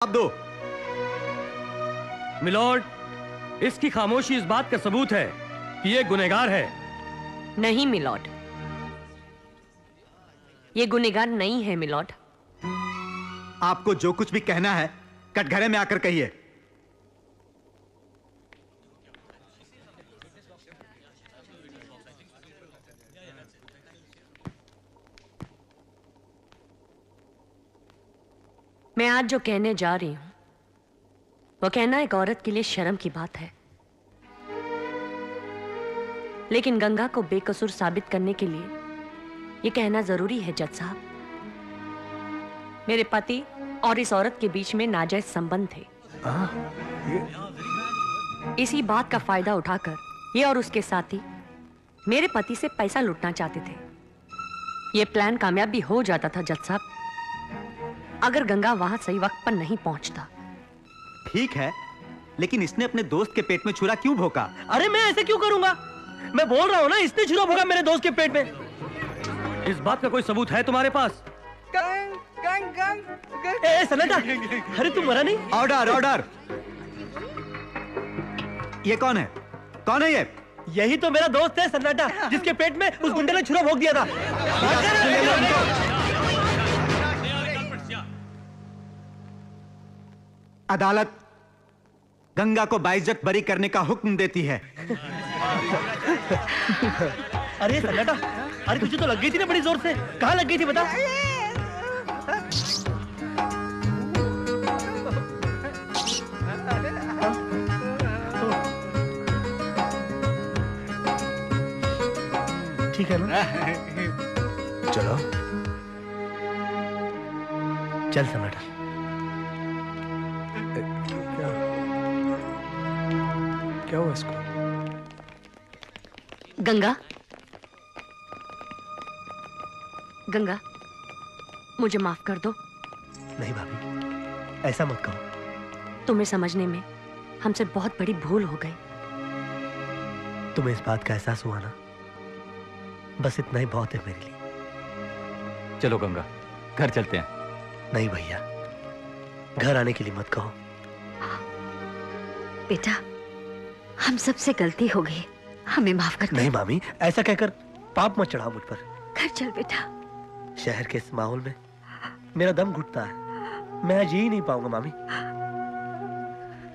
आप दो। मिलॉर्ड, इसकी खामोशी इस बात का सबूत है कि ये गुनहगार है। नहीं मिलॉर्ड, ये गुनहगार नहीं है मिलॉर्ड। आपको जो कुछ भी कहना है कटघरे में आकर कहिए। मैं आज जो कहने जा रही हूं वो कहना एक औरत के लिए शर्म की बात है, लेकिन गंगा को बेकसूर साबित करने के लिए यह कहना जरूरी है। जज साहब, मेरे पति और इस औरत के बीच में नाजायज संबंध थे। इसी बात का फायदा उठाकर ये और उसके साथी मेरे पति से पैसा लूटना चाहते थे। यह प्लान कामयाब भी हो जाता था जज साहब, अगर गंगा वहां सही वक्त पर नहीं पहुंचता। ठीक है, लेकिन इसने अपने दोस्त के पेट में छुरा क्यों भोंका? अरे मैं ऐसे क्यों करूंगा? मैं बोल रहा हूं ना, इसने छुरा भोंका मेरे दोस्त के पेट में। इस बात का कोई सबूत है तुम्हारे पास? ए सन्नाटा, अरे तुम मरा नहीं? Order order. ये कौन है? कौन है ये? यही तो मेरा दोस्त है सन्नाटा, जिसके पेट में उस गुंडे ने छुरा भोंक दिया था। अदालत गंगा को बाइज्जत बरी करने का हुक्म देती है। अरे सन्नाटा, अरे तुझे तो लग गई थी ना बड़ी जोर से। कहाँ लग गई थी बता? ठीक है ना? चलो चल सन्नाटा। क्या हुआ इसको? गंगा, गंगा, मुझे माफ कर दो। नहीं भाभी, ऐसा मत कहो। तुम्हें समझने में हमसे बहुत बड़ी भूल हो गई। तुम्हें इस बात का एहसास हुआ ना, बस इतना ही बहुत है मेरे लिए। चलो गंगा, घर चलते हैं। नहीं भैया, घर आने के लिए मत कहो। बेटा, हम सबसे गलती हो गई, हमें माफ कर दे। नहीं मामी, ऐसा कहकर पाप मत चढ़ाओ मुझ पर। घर चल बेटा। शहर के इस माहौल में मेरा दम घुटता है, मैं जी ही नहीं पाऊंगा मामी।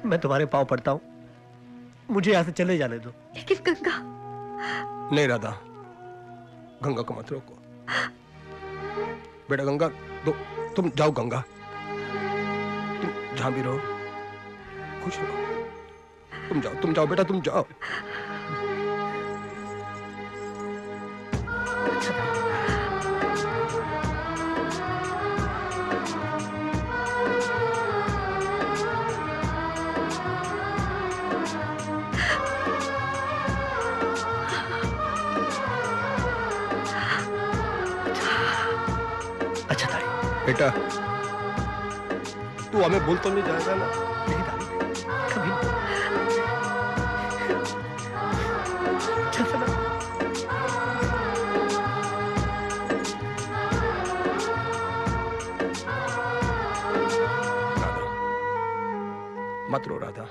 मैं तुम्हारे पांव पड़ता हूं, मुझे यहां से चले जाने दो। लेकिन गंगा। नहीं राधा, गंगा को मत रोको। बेटा गंगा, तुम जाओ गंगा, तुम जहां भी रहो खुश रहो। तुम जाओ बेटा, तुम जाओ। अच्छा दादी। बेटा, तू हमें भूल तो नहीं जाएगा ना? नहीं दादी, कभी नहीं। चल सना। राधा, मत रो राधा।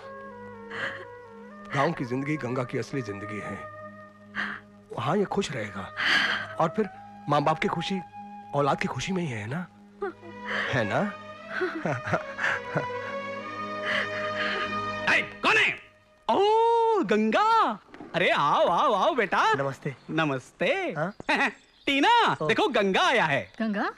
गांव की जिंदगी गंगा की असली जिंदगी है। वहां ये खुश रहेगा, और फिर माँ बाप की खुशी औलाद की खुशी में ही है ना? है ना? कौन है? ओ गंगा, अरे आओ आओ आओ बेटा। नमस्ते। नमस्ते। हाँ? टीना, देखो गंगा आया है। गंगा?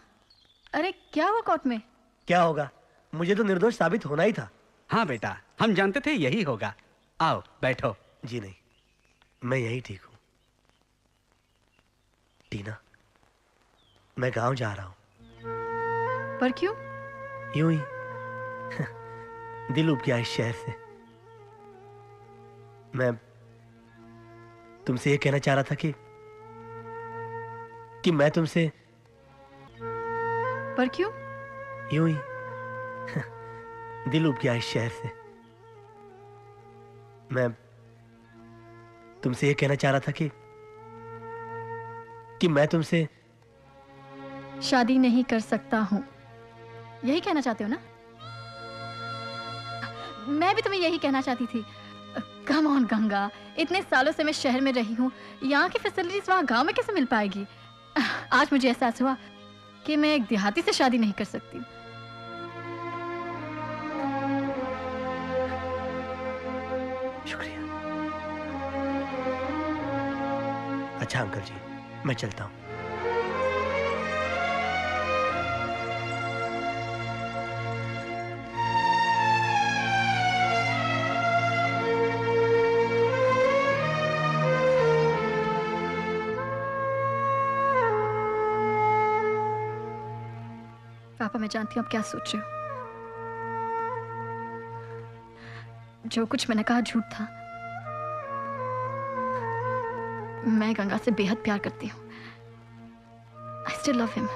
अरे क्या हुआ कोर्ट में? क्या होगा, मुझे तो निर्दोष साबित होना ही था। हाँ बेटा, हम जानते थे यही होगा। आओ बैठो। जी नहीं, मैं यही ठीक हूं। टीना, मैं गांव जा रहा हूं। पर क्यों? यूं ही दिल उब गया इस शहर से। मैं तुमसे ये कहना चाह रहा था कि मैं तुमसे। पर क्यों? यूं ही दिल उब गया इस शहर से। मैं तुमसे ये कहना चाह रहा था कि मैं तुमसे शादी नहीं कर सकता हूं, यही कहना चाहते हो ना? मैं भी तुम्हें यही कहना चाहती थी। कम ऑन गंगा, इतने सालों से मैं शहर में रही हूँ, यहाँ की फैसिलिटीज वहाँ गांव में कैसे मिल पाएगी? आज मुझे एहसास हुआ कि मैं एक देहाती से शादी नहीं कर सकती। शुक्रिया। अच्छा अंकल जी, मैं चलता हूँ। पापा, मैं जानती हूँ आप क्या सोच रहे हो। जो कुछ मैंने कहा झूठ था। मैं गंगा से बेहद प्यार करती हूँ। I still love him.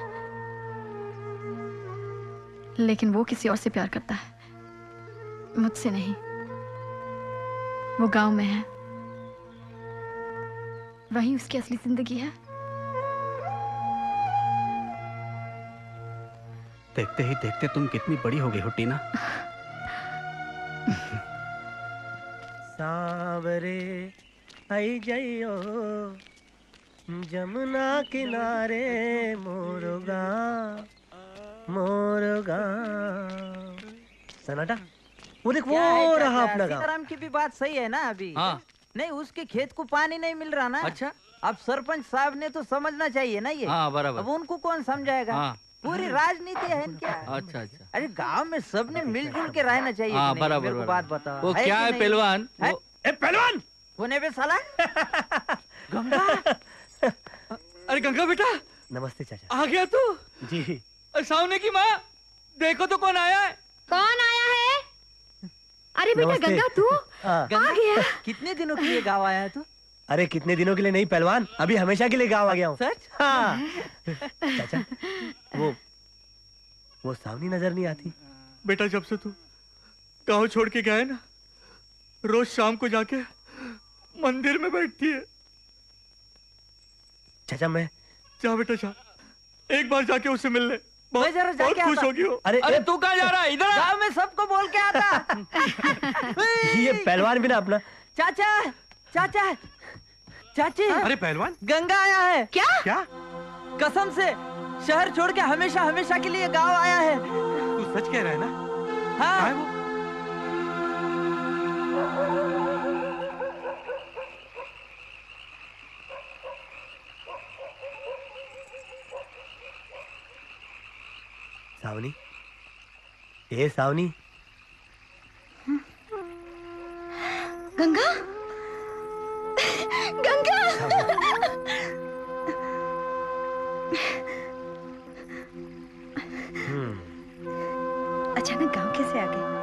लेकिन वो किसी और से प्यार करता है, मुझसे नहीं। वो गांव में है, वहीं उसकी असली जिंदगी है। देखते ही देखते तुम कितनी बड़ी हो गई हो टीना। सावरे आई जाइयो जमुना किनारे मोरगा मोरगा। सनाटा, वो देख, वो रहा अपना गाँव। सीताराम की भी बात सही है ना अभी। हाँ। नहीं, उसके खेत को पानी नहीं मिल रहा ना। अच्छा। अब सरपंच साहब ने तो समझना चाहिए ना ये। हाँ, बराबर। अब उनको कौन समझाएगा? हाँ। पूरी राजनीति है क्या? अच्छा अच्छा। अरे गांव में सबने मिलजुल के रहना चाहिए। हाँ, कि नहीं? बराबर, मेरे को बराबर। बात बताओ। वो क्या कि है नहीं? पहलवान? है? ए पहलवान! कौन है बे साला? गंगा। अरे गंगा बेटा, नमस्ते चाचा। आ गया तू? जी। सामने की माँ, देखो तो कौन आया है। कौन आया है? अरे बेटा नमस्ते। गंगा, तू हाँ। आ गया। कितने दिनों के लिए गाँव आया है तू? अरे कितने दिनों के लिए नहीं पहलवान, अभी हमेशा के लिए गाँव आ गया हूँ। सच? हाँ। चाचा, वो सावनी नजर नहीं आती? बेटा, जब से तू गांव छोड़ के गया है ना, रोज शाम को जाके मंदिर में बैठती है। चाचा मैं जा बेटा जा, एक बार जाके उससे मिल ले। मैं जरा बहुत जाके खुश आता। होगी वो। अरे तू कहाँ जा रहा है? इधर आ। गाँव में सबको बोल के आता। ये पहलवान भी ना अपना। चाचा, चाचा, चाची। अरे पहलवान, गंगा आया है। क्या? कसम से शहर छोड़ के हमेशा हमेशा के लिए गांव आया है। तू सच कह रहा है ना? हाँ। कहाँ है वो? सावनी, ए सावनी। गंगा, गंगा। अचानक गांव कैसे आ गए?